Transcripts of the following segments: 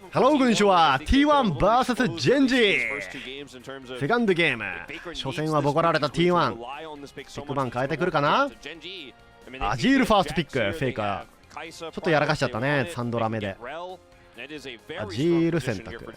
Hello こんにちは。 T1vs ジェンジセカンドゲーム。初戦はボコられた T1。ピック番変えてくるかな。アジールファーストピックフェイカーちょっとやらかしちゃったね。3ドラ目でアジール選択。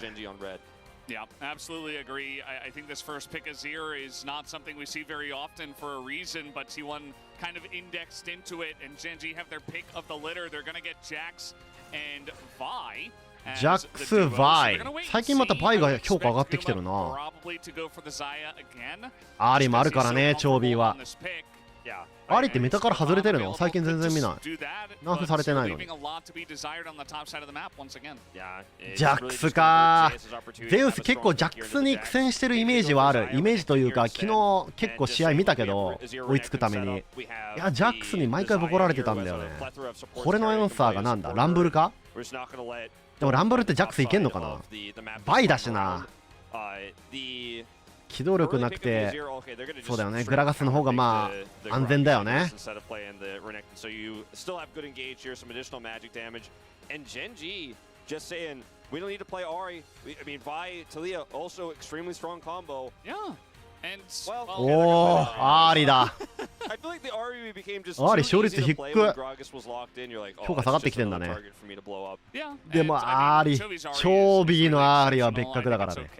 Yeah, absolutely agree. I think this first pick Azir is not something we see very often for a reason, but T1 kind of indexed into it, and GENG have their pick of the litter. They're going to get Jax and Vi. ジャックス・ヴァイ。最近またヴァイが評価上がってきてるな。アーリもあるからね、チョービーは。アーリってメタから外れてるの？最近全然見ない。ナーフされてないのに。ジャックスか。ゼウス結構ジャックスに苦戦してるイメージはある。イメージというか、昨日結構試合見たけど、追いつくために。いや、ジャックスに毎回ボコられてたんだよね。これのアンサーがなんだ？ランブルか？でもランブルってジャックスいけんのかな。バイだしな。機動力なくて、そうだよね。グラガスの方がまあ安全だよね。おお、アーリだ。アーリ勝率低く。評価下がってきてんだね。でもアーリ、超 B のアーリは別格だからね。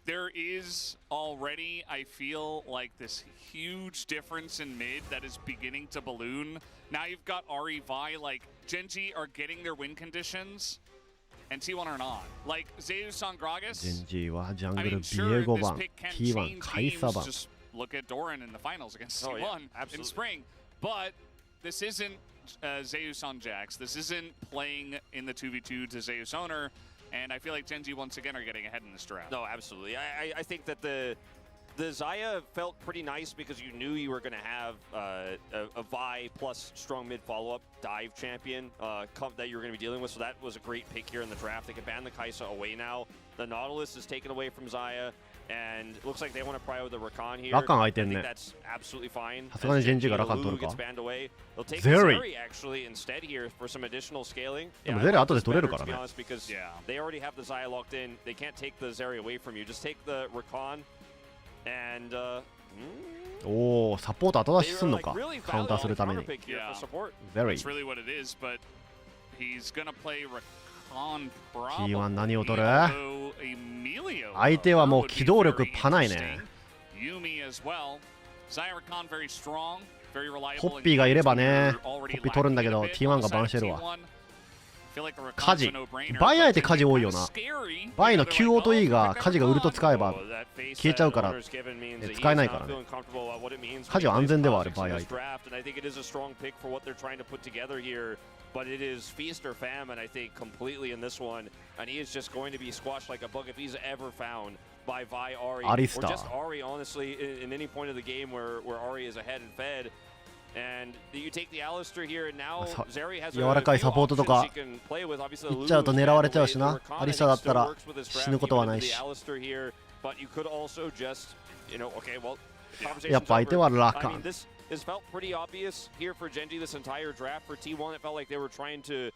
There is already, I feel like this huge difference in mid that is beginning to balloon. Now you've got Ahri, Vi, like GENG are getting their win conditions, and T1 are not. Like Zeus on Gragas. GENG はジャングル BA5 番、T1 カイサ番。Just look at Doran in the finals against T1 in spring, but this isn't Zeus on Jax. This isn't playing in the 2v2 to Zeus owner. And I feel like GENG once again are getting ahead in this draft. No, absolutely. I think that the Xayah felt pretty nice because you knew you were going to have a Vi plus strong mid follow-up dive champion that you were going to be dealing with. So that was a great pick here in the draft. They can ban the Kai'Sa away now. The Nautilus is taken away from Xayah. And it looks like they want to prio the Rakan here. I think that's absolutely fine. さすがに GENG がラカン取るか。Zeri actually instead here for some additional scaling. でもゼリ後で取れるからね。Because they already have the Xayah locked in. They can't take the Zeri away from you. Just take the Rakan and おお、サポート後出しすんのか。カウンターするために。Zeri。T1 何を取る？相手はもう機動力パないね。ポッピーがいればね、ポッピー取るんだけど T1 がバンしてるわ。カジ、バイあえてカジ多いよな。バイの Q オート E がカジがウルト使えば消えちゃうから使えないからね。カジは安全ではある、バイ相手。But it is feast or famine, I think, completely in this one. And he is just going to be squashed like a bug if he's ever found by Vi Ahri. Or just Ahri, honestly, in any point of the game where Ahri is ahead and fed. And you take the Alistar here, and now Zeri has a 柔らかいサポートとかいっちゃうと狙われちゃうしな。アリサだったら死ぬことはないし。やっぱ相手はラカン。This felt pretty obvious here for GENG this entire draft. For T1, it felt like they were trying to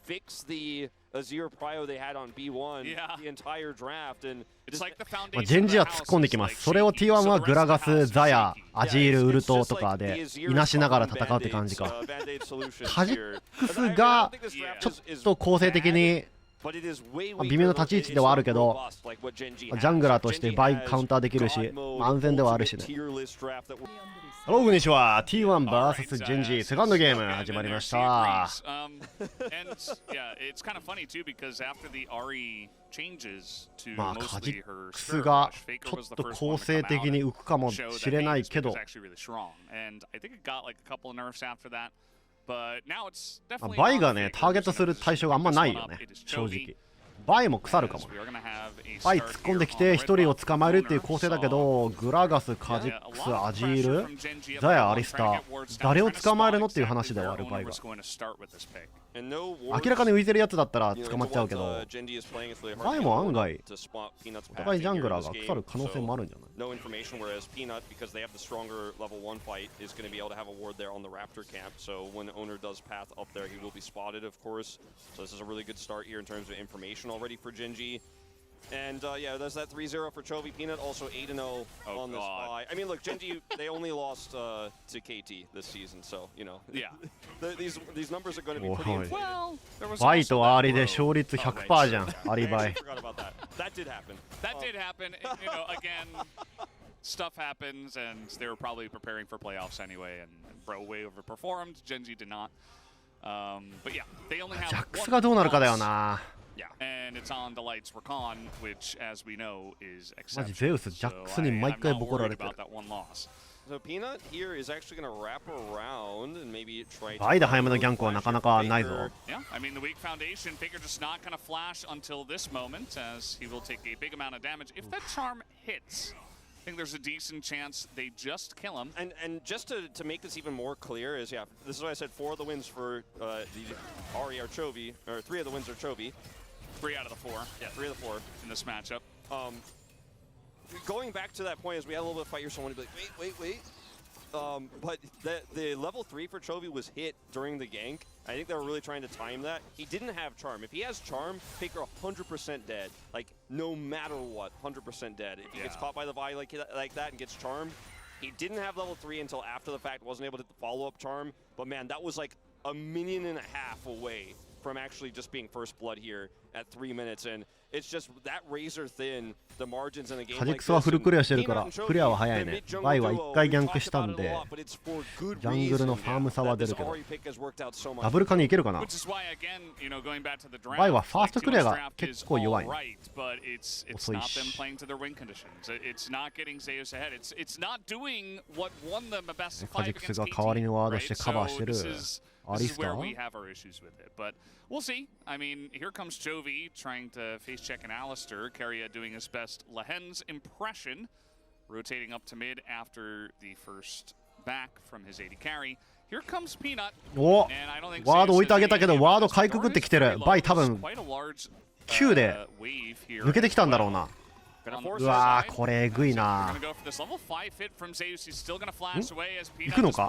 fix the Azir prio they had on B1 the entire draft. And GENG は突っ込んできます。それを T1 はグラガス、ザヤ、アジール、ウルトとかでいなしながら戦うって感じか。カジックスがちょっと構成的に微妙な立ち位置ではあるけど、ジャングラーとしてバイカウンターできるし、安全ではあるしね。ハローこんにちは。 T1vs ジェンジセカンドゲーム始まりました。まあカジックスがちょっと構成的に浮くかもしれないけど、バイがねターゲットする対象があんまないよね、正直。バイも腐るかも。バイ突っ込んできて1人を捕まえるっていう構成だけど、グラガス、カジックス、アジール、ザヤ、アリスター、誰を捕まえるのっていう話ではある。バイが明らかに浮いてるやつだったら捕まっちゃうけど、バイも案外お互いジャングラーが腐る可能性もあるんじゃない？ No information, whereas Peanut, because they have the stronger level 1 fight, is going to be able to have a ward there on the Raptor camp. So when Owner does path up there, he will be spotted, of course. So this is a really good start here in terms of information already for GENG. And yeah, there's that 3-0 for Chovy. Peanut also 8-0 on this buy. I mean, look, GENG, they only lost to KT this season, so, you know. Yeah. These numbers are going to be pretty inflated. Well, there was バイとアーリで勝率 100% じゃん、アリバイ。 Forgot about that. That did happen. That did happen. You know, again, stuff happens, and they were probably preparing for playoffs anyway, and Bro way overperformed. GENG did not. But yeah, they only have ジャックスがどうなるかだよな。 Yeah, and it's on the lights Rakan, which, as we know, is マジ exceptional. ゼウス、ジャックスに毎回ボコられてる。 About that one loss. So Peanut here is actually going to wrap around and maybe try to バイで早めのギャンクはなかなかないぞ。 Yeah, I mean, the weak foundation figure just not going to flash until this moment, as he will take a big amount of damage. If that charm hits, I think there's a decent chance they just kill him. And just to make this even more clear is, yeah, this is why I said 4 of the wins for the Ari are Chovy, or 3 of the wins are Chovy. 3 out of the 4. Yeah, 3 of the 4 in this matchup. Going back to that point, is we had a little bit of fight here, someone would be like, wait. But the level 3 for Chovy was hit during the gank. I think they were really trying to time that. He didn't have Charm. If he has Charm, Faker 100% dead. Like, no matter what, 100% dead. If he gets caught by the Vi like that and gets Charm, he didn't have level 3 until after the fact, wasn't able to follow-up Charm. But man, that was like a minion and a half away from actually just being first blood here at 3 minutes, and it's just that razor thin the margins in a game カジ like クスは this. フルクリアしてるからクリアは早いね。バイは1回ギャンクしたんでジャングルのファーム差は出るけどダブル化にいけるかな。バイはファーストクリアが結構弱いね。遅いしカジクスが代わりにワードしてカバーしてる。 This is where we have our issues with it, but we'll see. I mean, here comes Chovy trying to face check an Alistair. Keria doing his best Lahen's impression, rotating up to mid after the first back from his AD carry. Here comes Peanut. お、ワード置いてあげたけどワードかいくぐってきてる。バイ多分9で抜けてきたんだろうな。 うわー、これえぐいな。行くのか。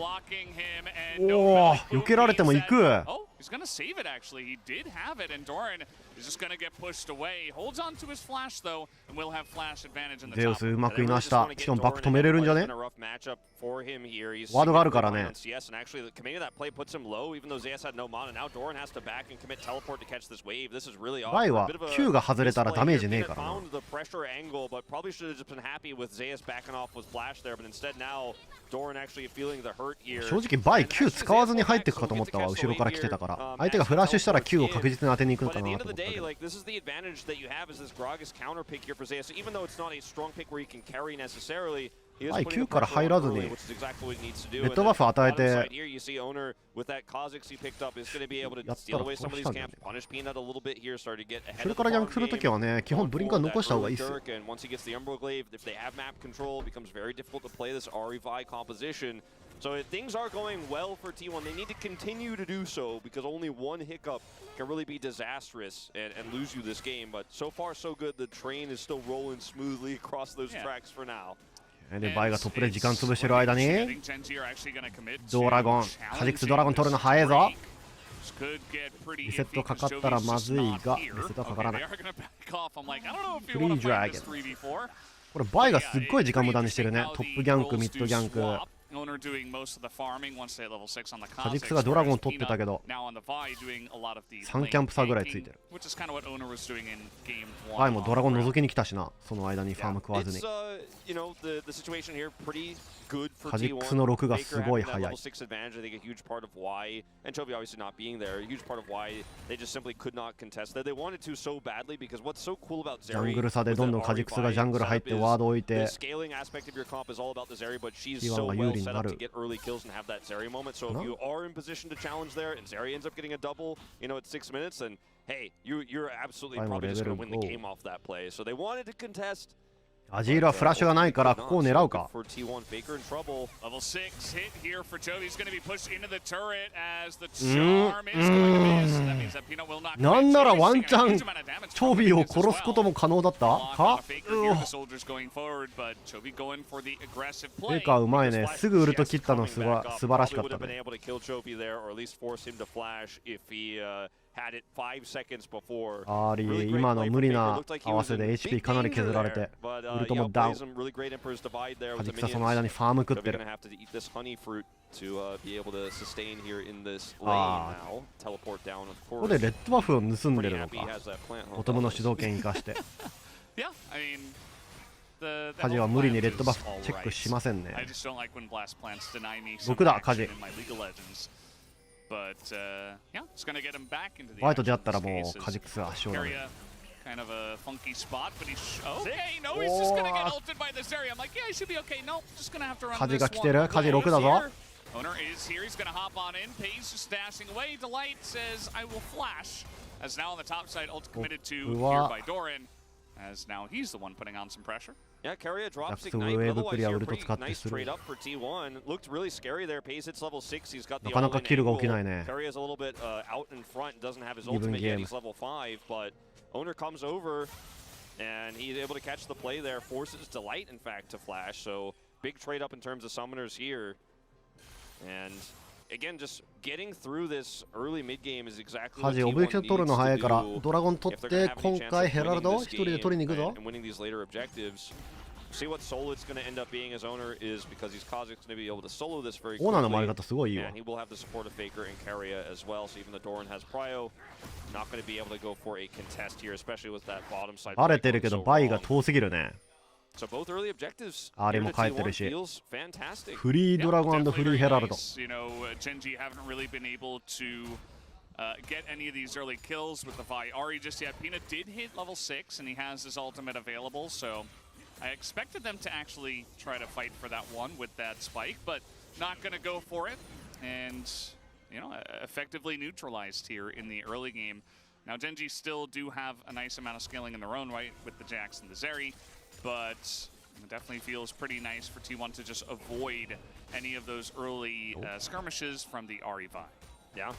おお、避けられても行く。ゼウスうまくいなした。しかもバック止めれるんじゃね。ワードがあるからね。バイは9が外れたらダメージねえからな。 angle, but probably should have just been happy with Zeus backing off with Flash there, but instead now Doran actually feeling the hurt here. 正直バイ9使わずに入っていくかと思ったわ。後ろから来てたから。相手がフラッシュしたら9を確実に当てに行くのかなと思ったけど。 This is the advantage that you have is this Gragas counter pick here for Zeus. Even though it's not a strong pick where you can carry necessarily. はい、9から入らずにレッドバフ与えてやったら殺したんだよね。それからギャンクするときはね、基本ブリンクは残した方がいいっすよ。 So things are going well for T1. They need to continue to do so because only one hiccup can really be disastrous and lose you this game. But so far so good. The train is still rolling smoothly across those tracks for now. でバイがトップで時間潰してる間にドラゴン、カジクスドラゴン取るの早いぞ。リセットかかったらまずいがリセットはかからない。フリードラゴン、これバイがすっごい時間無駄にしてるね。トップギャンク、ミッドギャンク。 カジクスがドラゴン取ってたけど3キャンプ差ぐらいついてる。バイもドラゴン覗きに来たしな。その間にファーム食わずに。カジクスの6がすごい速い。ジャングル差でどんどんカジクスがジャングル入ってワード置いて T1 が有利になる。 kills and have that Zeri moment. So if you are in position to challenge there and Zeri ends up getting a double, you know, at 6 minutes, then hey, you're absolutely probably just going to win the game off that play. So they wanted to contest. アジールはフラッシュがないからここを狙うか。なんならワンチャンチョビを殺すことも可能だったか。ペーカーうまいね。すぐウルト切ったの素晴らしかったね。あり今の無理な合わせで HP かなり削られてウルトもダウン。カジクサその間にファーム食ってる。ああここでレッドバフを盗んでるのか。ボトムの主導権生かしてカジは無理にレッドバフチェックしませんね。僕だカジ。ホワイトでやったらもうカジクスは勝利。カジが来てる。カジ6だぞ。僕はYeah, Keria drops Ignite level as you're pretty nice trade up for T1. Looked really scary there. Pace hits level 6. He's got the all-in angle. Keria's a little bit out in front. Doesn't have his ultimate yet. He's level 5. But Owner comes over and he's able to catch the play there. Forces Delight, in fact, to flash. So big trade up in terms of summoners here. And again, just getting through this early mid game is exactly what T1 needs to do. 取るの早いからドラゴン取って今回ヘラルド一人で取りに行くぞ。See what solo it's going to end up being as owner is because he's Kha'Zix going to be able to solo this very quickly. オーナーの回り方すごいいいわ。And he will have the support of Faker and Keria as well. So even though Doran has Prio, not going to be able to go for a contest here, especially with that bottom side. 荒れてるけどバイが遠すぎるね。So both early objectives. あれも帰ってるし。フリードラゴン&フリーヘラルド。You know, GENG haven't really been able to get any of these early kills with the Vi Ahri just yet. Peanut did hit level 6 and he has his ultimate available, so I expected them to actually try to fight for that one with that spike, but not going to go for it. And, you know, effectively neutralized here in the early game. Now, GENG still do have a nice amount of scaling in their own right with the Jax and the Zeri, but it definitely feels pretty nice for T1 to just avoid any of those early skirmishes from the Ahri Vi. Yeah.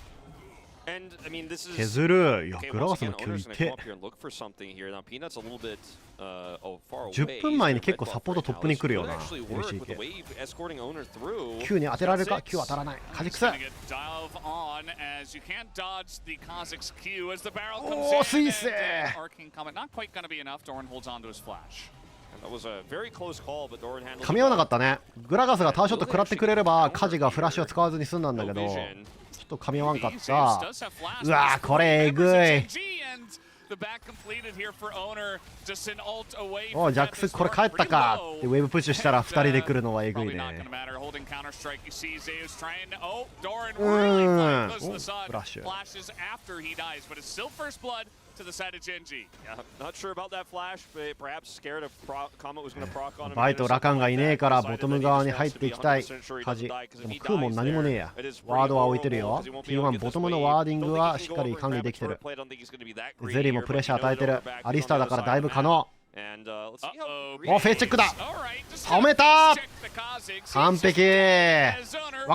And I mean, this is 削る。いや、グラガスの距離って10分前に結構サポートトップに来るよな。LCK Q に当てられるか。 Q 当たらない。カジクス。おお、スイス。噛み合わなかったね。グラガスがタワーショット食らってくれればカジがフラッシュを使わずに済んだんだけどちょっと噛み合わんかった。うわー、これえぐい。おジャックスこれ帰ったかってウェーブプッシュしたら2人で来るのはえぐいね。フラッシュ。バイとラカンがいねえからボトム側に入っていきたいカジ。でも食うもん何もねえや。ワードは置いてるよ。 T1 ボトムのワーディングはしっかり管理できてる。ゼリーもプレッシャー与えてる。アリスターだからだいぶ可能。おフェイチェックだ。止めた。完璧。分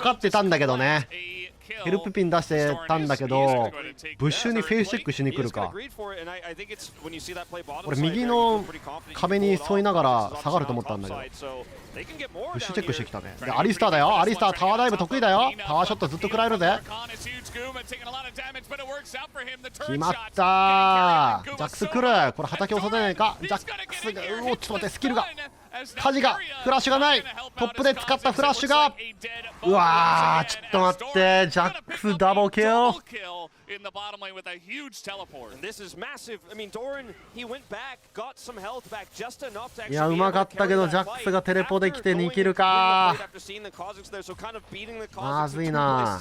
かってたんだけどね。ヘルプピン出してたんだけどブッシュにフェイスチェックしに来るか。俺右の壁に沿いながら下がると思ったんだけどブッシュチェックしてきたね。でアリスターだよ。アリスタータワーダイブ得意だよ。タワーショットずっと食らえるぜ。決まったー。ジャックス来る。これ畑を育てないか。ジャックスがうおちょっと待ってスキルがカジがフラッシュがない。トップで使ったフラッシュがうわーちょっと待ってジャックスダブルキル。いやうまかったけどジャックスがテレポできて2キルか。まずいな。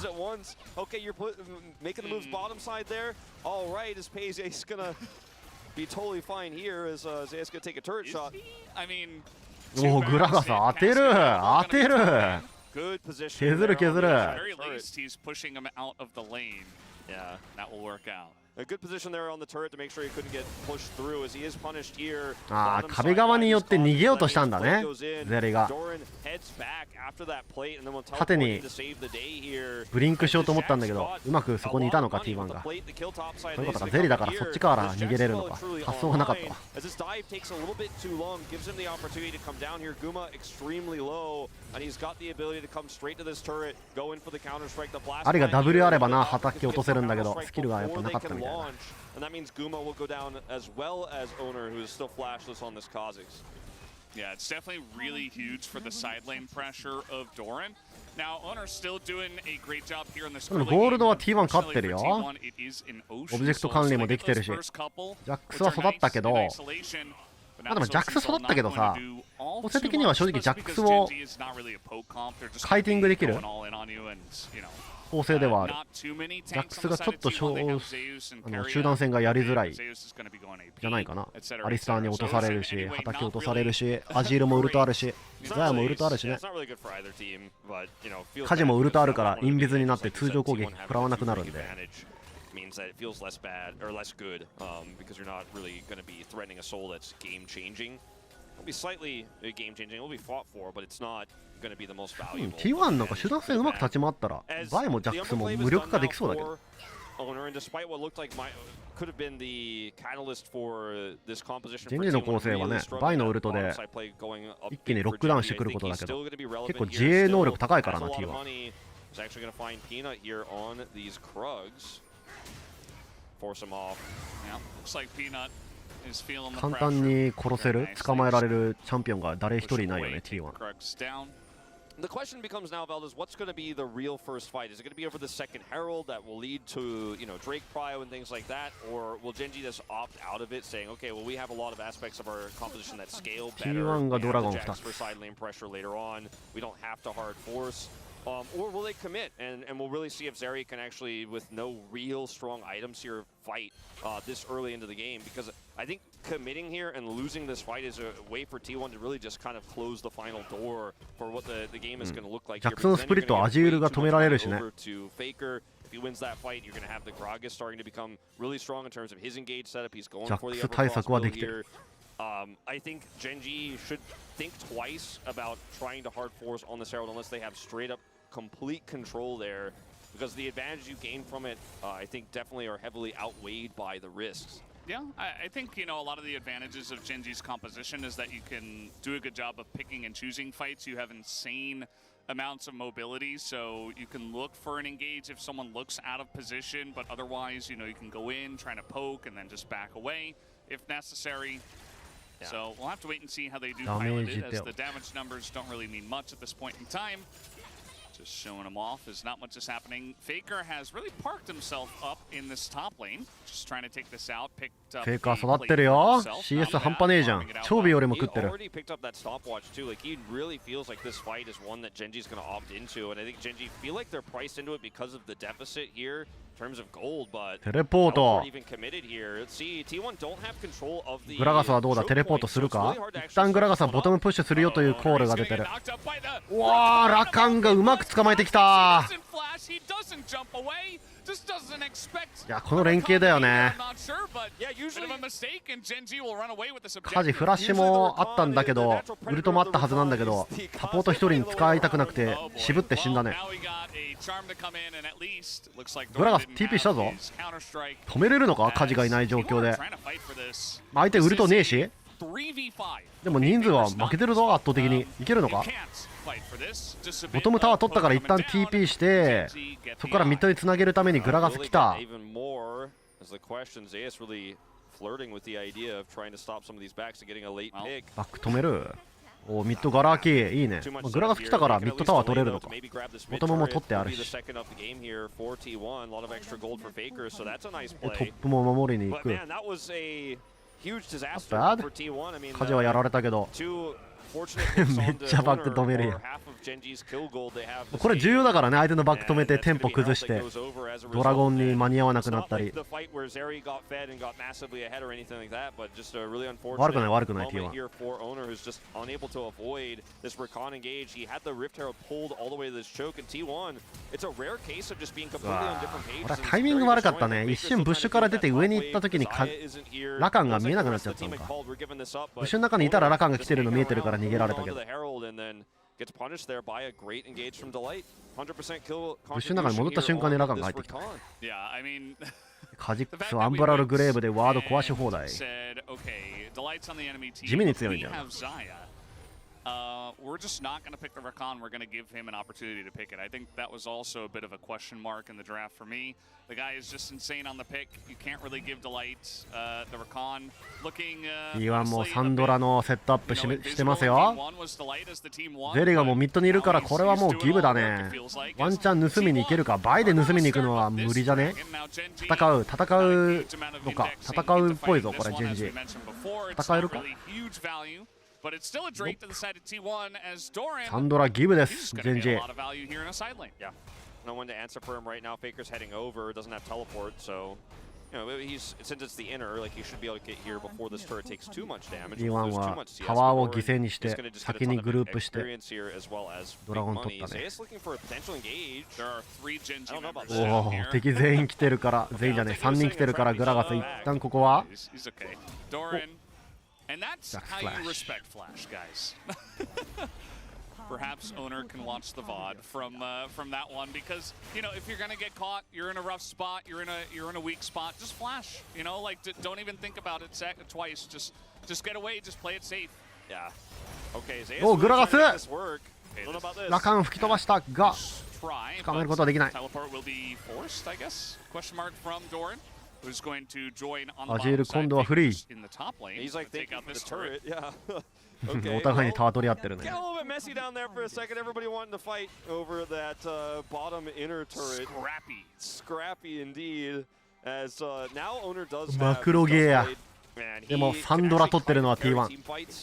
おおグラガス当てる当てる。削る削る。A good position there on the turret to make sure he couldn't get pushed through as he is punished here. ああ、壁側によって逃げようとしたんだね、ゼリが。縦にブリンクしようと思ったんだけど、うまくそこにいたのか T1 が。そういうことか、ゼリだからそっちから逃げれるのか。発想がなかったわ。アリが W あればな、叩き落とせるんだけど、スキルがやっぱなかったみたいな。And that means Guma will go down as well as Owner, who is still flashless on this Kha'Zix. Yeah, it's definitely really huge for the side lane pressure of Doran. Now, Owner's still doing a great job here in this early game. ゴールドは T1 勝ってるよ。オブジェクト管理もできてるし。ジャックスは育ったけど、まあでもジャックス育ったけどさ、構成的には正直ジャックスをカイティングできる構成ではある。ジャックスがちょっと集団戦がやりづらいじゃないかな。アリスターに落とされるし、畑落とされるし、アジールもウルトあるし、ザヤもウルトあるしね。カジもウルトあるからインビズになって通常攻撃食らわなくなるんで。means that it feels less bad or less good because you're not really going to be threatening a soul that's game changing. It'll be slightly game changing. It'll be fought for, but it's not going to be the most valuable. T1 なんか集団戦うまく立ち回ったら、バイもジャックスも無力化できそうだけど。GENG の構成はね、バイのウルトで一気にロックダウンしてくることだけど、結構自衛能力高いからな、T1。簡単に殺せる、捕まえられるチャンピオンが誰一人いないよね、T1。The question becomes now, Valdez, what's going to be the real first fight? Is it going to be over the second Herald that will lead to, Drake Prio and things like that? Or will GENG just opt out of it, saying, okay, well, we have a lot of aspects of our composition that scale better. T1 がドラゴン2 for side lane pressure later on. We don't have to hard force. Or will they commit? And we'll really see if Zeri can actually, with no real strong items here, fight this early into the game. Because I think committing here and losing this fight is a way for T1 to really just kind of close the final door for what the game is going to look like. ジャックスのスプリットはアジールが止められるしね。If he wins that fight, you're going to have the Gragas starting to become really strong in terms of his engage setup. He's going for the upper here. I think GENG should think twice about trying to hard force on this Herald unless they have straight up complete control there, because the advantage you gain from it, I think, definitely are heavily outweighed by the risks. Yeah, I think, a lot of the advantages of GENG's composition is that you can do a good job of picking and choosing fights. You have insane amounts of mobility, so you can look for an engage if someone looks out of position, but otherwise, you can go in, trying to poke, and then just back away if necessary. Yeah. So we'll have to wait and see how they do pilot it, as the damage numbers don't really mean much at this point in time. Just showing him off as not much is happening. Faker has really parked himself up in this top lane. Just trying to take this out. Picked up. Faker 育ってるよ。CS 半端ねえじゃん。超美よりも食ってる。Already picked up that stopwatch too. Like he really feels like this fight is one that GENG's going to opt into, and I think GENG feel like they're priced into it because of the deficit here in terms of gold. But テレポート。グラガスはどうだ？テレポートするか？一旦グラガスはボトムプッシュするよというコールが出てる。うわー、ラカンがうまく捕まえてきた。いや、この連携だよね。カジフラッシュもあったんだけど、ウルトもあったはずなんだけど、サポート一人に使いたくなくて渋って死んだね。グラガス TP したぞ。止めれるのか、カジがいない状況で。相手ウルトねえし。でも人数は負けてるぞ、圧倒的に。いけるのか。ボトムタワー取ったから一旦 TP してそこからミッドにつなげるためにグラガス来た。バック止める。おミッドガラ空きいいね。グラガス来たからミッドタワー取れるのか。ボトムも取ってあるし。トップも守りに行く。カジはやられたけどめっちゃバック止めるやん。これ重要だからね、相手のバック止めてテンポ崩してドラゴンに間に合わなくなったり。悪くない悪くない T1。これタイミング悪かったね。一瞬ブッシュから出て上に行った時にラカンが見えなくなっちゃったのか。ブッシュの中にいたらラカンが来てるの見えてるから逃げられたけど、ブッシュの中に戻った瞬間にラカンが入ってきた。カジックスはアンブラルグレーブでワード壊し放題。地味に強いんだよな。We're just not going to pick the Rakan. We're going to give him an opportunity to pick it. I think that was also a bit of a question mark in the draft for me. The guy is just insane on the pick. You can't really give Delight the Rakan. Looking T1 もサンドラのセットアップしてますよ。ゼリがもうミッドにいるからこれはもうギブだね。ワンチャン盗みに行けるか。バイで盗みに行くのは無理じゃね。戦うのか。戦うっぽいぞこれ。ジェンジ戦えるか。サンドラギブです。ジェンジ。No one to answer for him right now. Faker's heading over. Doesn't have teleport, so since it's the inner, like he should be able to get here before this turret takes too much damage. T1 はタワーを犠牲にして先にグループしてドラゴン取ったね。おお、敵全員来てるから、全員じゃねえ、3人来てるからグラガス一旦ここは。And that's how you respect Flash, guys. Perhaps owner can watch the VOD from that one because if you're gonna get caught, you're in a rough spot, you're in a weak spot. Just flash, like don't even think about it twice. Just get away, just play it safe. Yeah. Okay. おグラガス。ラカン吹き飛ばしたが捕まえることはできない。Teleport will be forced, I guess. Question mark from Doran. Who's going to join on the アジール今度はフリー。 in the top lane. He's like taking out this turret. Yeah. お互いにタワー取り合ってるね。 Get a little bit messy down there for a second. Everybody wanting to fight over that bottom inner turret. Scrappy indeed. As now owner does have マクロゲーや。でもサンドラ取ってるのは T1。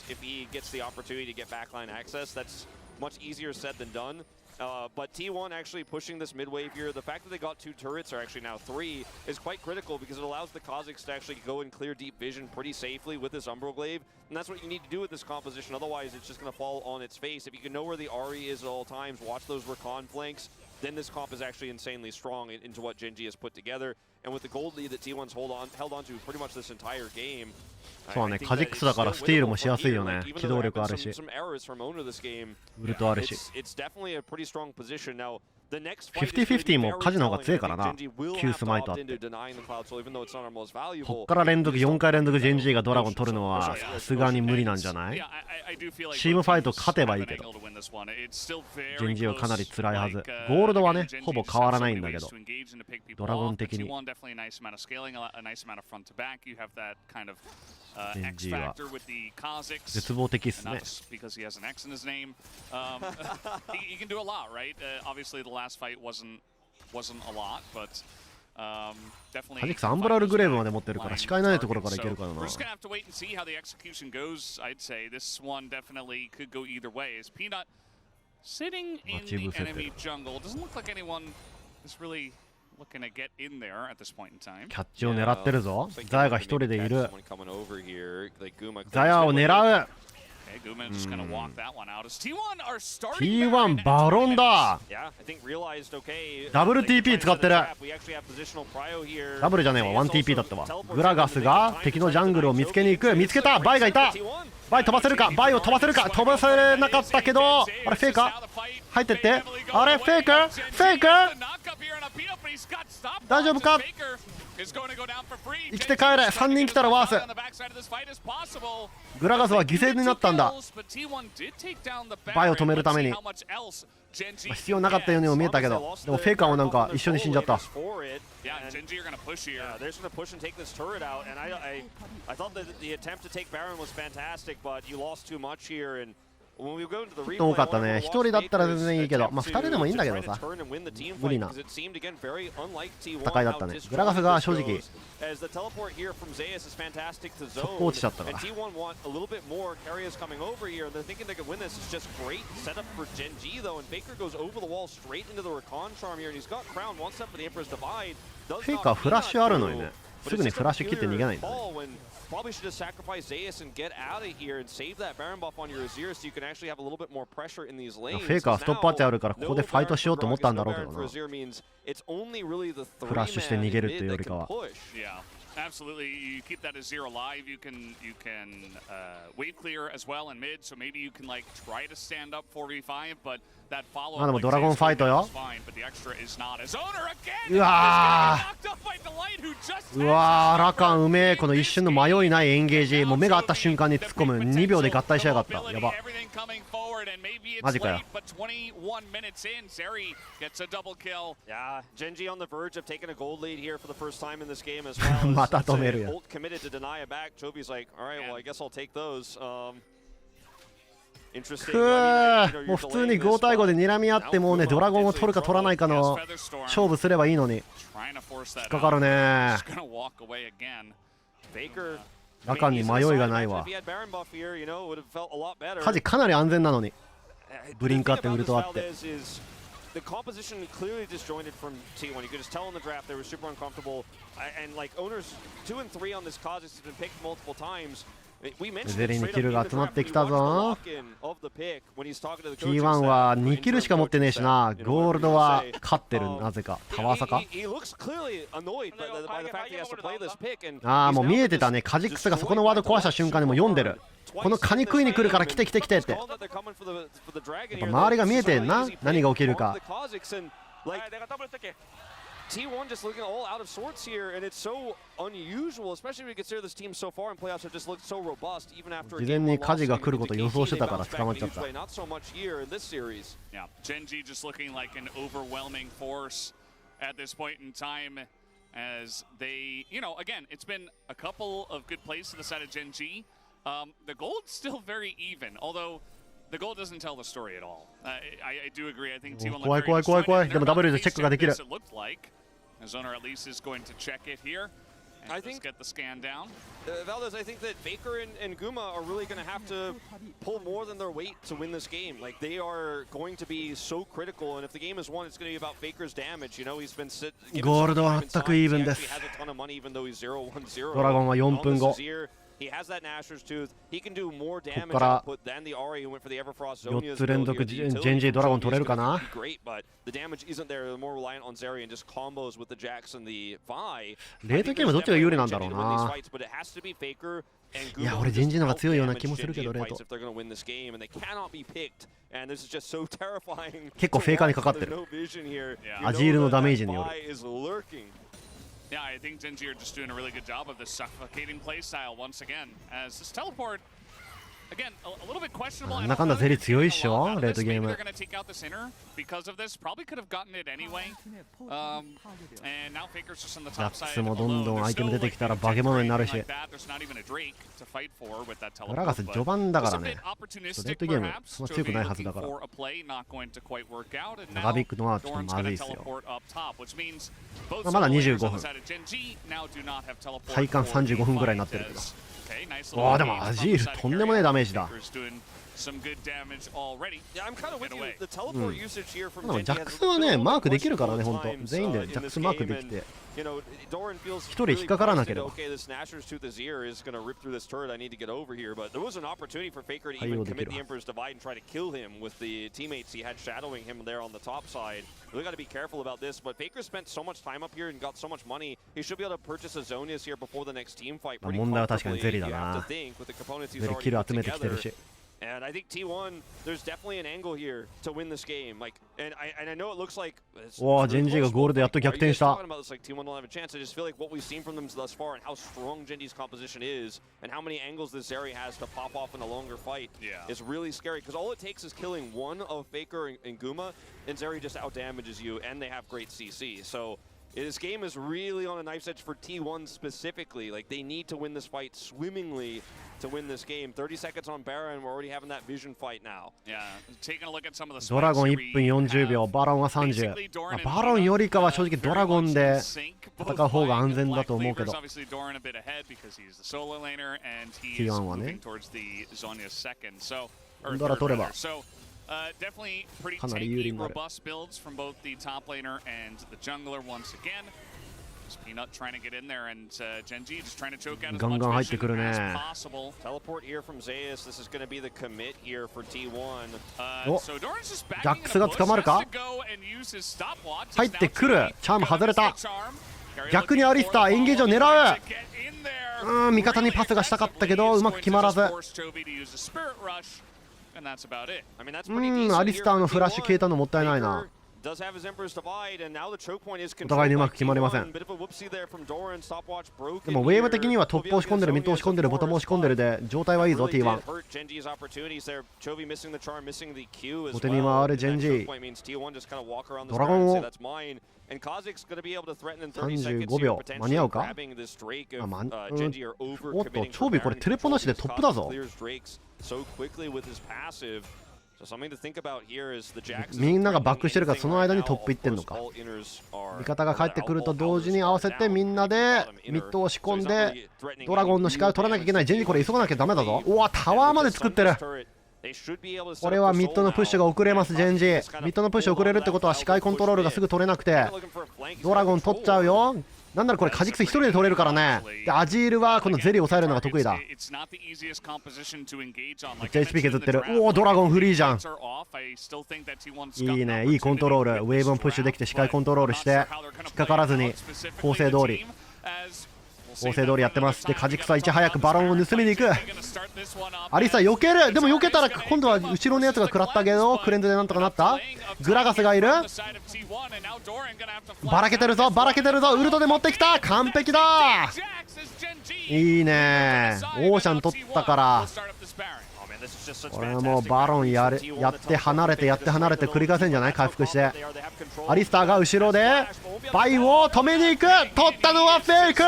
If he gets the opportunity to get backline access, that's much easier said than done. But T1 actually pushing this mid wave here. The fact that they got 2 turrets, or actually now 3, is quite critical because it allows the Kazakhs to actually go and clear deep vision pretty safely with this Umbral Glaive. And that's what you need to do with this composition. Otherwise, it's just going to fall on its face. If you can know where the Ahri is at all times, watch those Rakan flanks, then this comp is actually insanely strong into what GENG has put together. And with the gold lead that T1's held on to pretty much this entire game. そうね、カジックスだからスティールもしやすいよね。機動力あるし、ウルトあるし。50-50もカジの方が強いからな。9スマイトあって。こっから連続4回連続ジェンジーがドラゴン取るのはさすがに無理なんじゃない？チームファイト勝てばいいけど、ジェンジーはかなり辛いはず。ゴールドはねほぼ変わらないんだけど、ドラゴン的にジェンジーは絶望的っすね。last fight wasn't a lot, but カジクさんアンブラルグレーブまで持ってるから視界ないところからいけるからな。We're just gonna have to wait and see how the execution goes. I'd say this one definitely could go either way. Is Peanut sitting in the enemy jungle? Doesn't look like anyone is really looking to get in there at this point in time. キャッチを狙ってるぞ。ザヤが一人でいる。ザヤを狙う。T1 バロンだ。ダブル TP 使ってる。ダブルじゃねえわ、 1TP だったわ。グラガスが敵のジャングルを見つけに行く。見つけた。バイがいた。バイ飛ばせるか。バイを飛ばせるか。飛ばせれなかったけど、あれフェイカー入ってって。あれフェイクフェイク大丈夫か。生きて帰れ。3人来たらワース。グラガスは犠牲になったんだ。バイを止めるために、必要なかったようにも見えたけど、でもフェイカーもなんか一緒に死んじゃった。多かったね。1人だったら全然いいけど、まあ2人でもいいんだけどさ、無理な戦いだったね。グラガスが正直速攻落ちちゃったから。フェイカーフラッシュあるのにね、すぐにフラッシュ切って逃げないんだね。Probably should have sacrificed Zeus and get out of here and save that Baron buff on your Azir so you can actually have a little bit more pressure in these lanes. フェイカーストップアッチあるからここでファイトしようと思ったんだろうけどな。フラッシュして逃げるっていうよりかは。Absolutely, you keep that as zero alive. You can wave clear as well in mid, so maybe you can like try to stand up 4v5, but that follow. でもドラゴンファイトよ。うわー、ラカンうめえ。この一瞬の迷いないエンゲージ、もう目が合った瞬間に突っ込む。2秒で合体しやがった。やば。マジかよ。Yeah, GENG on the verge of taking a gold lead here for the first time in this game as well. また止めるやん。Ult committed to deny it back. Chobi's like, all right, well, I guess I'll take those. Interesting. もう普通に5対5で睨み合ってもうね、ドラゴンを取るか取らないかの勝負すればいいのに。引っかかるね。ラカンに迷いがないわ。カジかなり安全なのに。ブリンクあってウルトあって。The composition clearly disjointed from T1. You could just tell in the draft they were super uncomfortable. And like owners 2 and 3 on this Kha'Zix has been picked multiple times. We mentioned ゼリーにキルが集まってきたぞ。T1 は2キルしか持ってねえしな。ゴールドは勝ってる、なぜか。タワーサか。ああ、もう見えてたね。カジックスがそこのワード壊した瞬間にもう読んでる。このカニ食いに来るから来て来て来てって。やっぱ周りが見えてんな。何が起きるか。T1 just looking all out of sorts here, and it's so unusual, especially when you consider this team so far in playoffs have just looked so robust, even after a game. 事前にカジが来ること予想してたから捕まっちゃった。Not so much here in this series. Yeah, GENG just looking like an overwhelming force at this point in time, as they, you know, again, it's been a couple of good plays to the side of GENG. The gold's still very even, although. The goal doesn't tell the story at all. I do agree. I think T1 怖い怖い怖い怖い。でも W でチェックができる。As owner at least is going to check it here. I think get the scan down. Valdez, I think that Faker and Guma are really going to have to pull more than their weight to win this game. Like they are going to be so critical, and if the game is won, it's going to be about Faker's damage. You know, he's been ゴールドは全くイーブンです。ドラゴンは4分後。He has that Nashor's Tooth. He can do more damage output than the Ahri who went for the Everfrost. 4つ連続GENGドラゴン取れるかな。 Great, but the damage isn't there. They're more reliant on Zeri and just combos with the Jax and the Vi. レートゲームどっちが有利なんだろうな。いや、俺GENGの方が強いような気もするけど、レート。結構フェイカーにかかってる。アジールのダメージによる。Yeah, I think GENG are just doing a really good job of this suffocating playstyle once again. As this teleport, again, a little bit questionable. なんだかんだゼリー強いっしょ、レートゲーム。They're going to take out this inner because of this. Probably could have gotten it anyway. And now Faker's just on the top side. ジャックスもどんどんアイテム出てきたら化け物になるし。グラガス序盤だからね。レートゲームそんな強くないはずだから。長引くのはちょっとまずいっすよ。まだ25分。体感35分ぐらいになってるけど。おお、でもアジールとんでもねえダメージだ。some good damage already. Yeah, I'm kind of with you. The teleport usage here from GENG ジャックスはね、マークできるからね、本当。全員でジャックスマークできて。一人引っかからなければ。Okay, this Nashor's Tooth Azir is going to rip through this turret. I need to get over here, but there was an opportunity for Faker to even commit the Emperor's Divide and try to kill him with the teammates he had shadowing him there on the top side. Really got to be careful about this, but Faker spent so much time up here and got so much money. He should be able to purchase a Zonius here before the next team fight. 問題は確かにゼリーだな。ゼリーキル集めてきてるし。And I think T1, there's definitely an angle here to win this game. Like, and I know it looks like. わあ、GENGがゴールでやっと逆転した。Talking about this, like T1 don't have a chance. I just feel like what we've seen from them thus far and how strong GENG's composition is, and how many angles this Zeri has to pop off in a longer fight is really scary. Because all it takes is killing one of Faker and Guma, and Zeri just out damages you, and they have great CC. So. This game is really on a knife's edge for T1 specifically. Like, they need to win this fight swimmingly to win this game. 30 seconds on Baron. We're already having that vision fight now. Yeah, taking a look at some of the ドラゴン1分40秒、バロンは30。バロンよりかは正直ドラゴンで戦う方が安全だと思うけど。T1 はね。ドラ取ればかなり有利になる。ガンガン入ってくるね。お、ジャックスが捕まるか。入ってくる。チャーム外れた。逆にアリスターエンゲージを狙う。味方にパスがしたかったけどうまく決まらず。アリスターのフラッシュ消えたのもったいないな。お互いにうまく決まりません。でもウェーブ的にはトップ押し込んでる、ミッド押し込んでる、ボトム押し込んでるで状態はいいぞ T1。ボテに回るジェンジー。ドラゴンを35秒間に合うか。おっとチョービーこれテレポなしでトップだぞ。みんながバックしてるからその間にトップいってんのか。味方が帰ってくると同時に合わせてみんなでミッドを仕込んでドラゴンの視界を取らなきゃいけない。ジェンジこれ急がなきゃダメだぞ。うわタワーまで作ってる。これはミッドのプッシュが遅れます。ジェンジミッドのプッシュ遅れるってことは視界コントロールがすぐ取れなくてドラゴン取っちゃうよ。なんならこれカジクス1人で取れるからね。でアジールはこのゼリーを抑えるのが得意だ。めっちゃ HP 削ってる。おおドラゴンフリーじゃん。いいね、いいコントロール。ウェーブもプッシュできて視界コントロールして引っかからずに構成通りやってます。でカジクスはいち早くバロンを盗みに行く。アリサ避ける。でも避けたら今度は後ろのやつが食らったけどクレンズでなんとかなった。グラガスがいる。ばらけてるぞバラけてるぞ。ウルトで持ってきた。完璧だ。いいね。オーシャン取ったからこれはもうバロンやって離れてやって離れて繰り返せんじゃない。回復してアリスターが後ろでバイを止めに行く。取ったのはフェイク。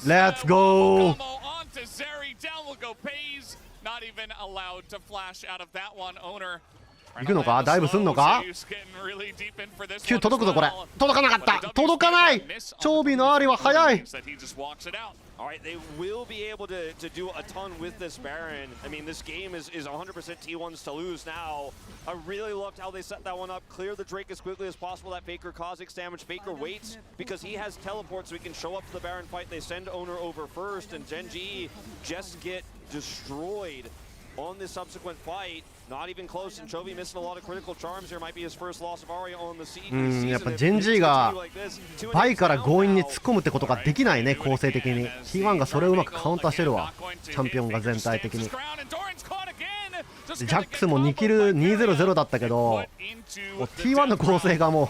レッツゴー。行くのか。ダイブすんのか。Q 届くぞ。これ届かなかった。届かない。チョービーのアーリーは速い。Alright, they will be able to do a ton with this Baron. I mean, this game is 100% T1's to lose now. I really loved how they set that one up. Clear the Drake as quickly as possible. That Faker Kha'Zix damage. Faker waits because he has teleport so he can show up to the Baron fight. They send Owner over first, and GENG just get destroyed on this subsequent fight. Not even close, and Chovy missing a lot of critical charms here. Might be his first loss of Aria on the season. やっぱジェンジーがバイから強引に突っ込むってことができないね。構成的に T1 がそれをうまくカウンターしてるわ。チャンピオンが全体的に。ジャックスも2キル200だったけど T1 の構成がもう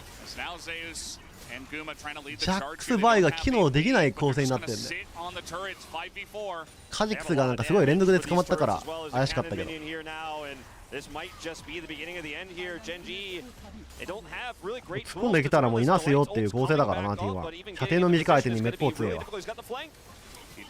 ジャックスバイが機能できない構成になってるんで。カジクスがなんかすごい連続で捕まったから怪しかったけど。突っ込んできたらもういなすよっていう構成だからな T1。射程の短い相手にめっぽう強いわ。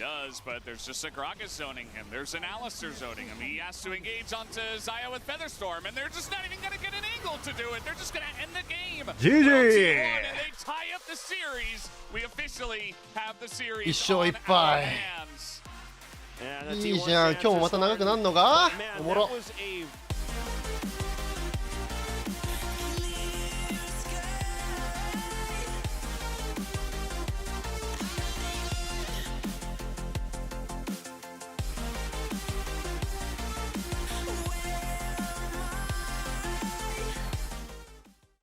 does, but there's just a Gragas zoning him. There's an Alistar zoning him. He has to engage onto Xayah with Featherstorm, and they're just not even going to get an angle to do it. They're just going to end the game. GG! And they tie up the series. We officially have the series on our hands. いいじゃん。今日もまた長くなるのか。おもろ。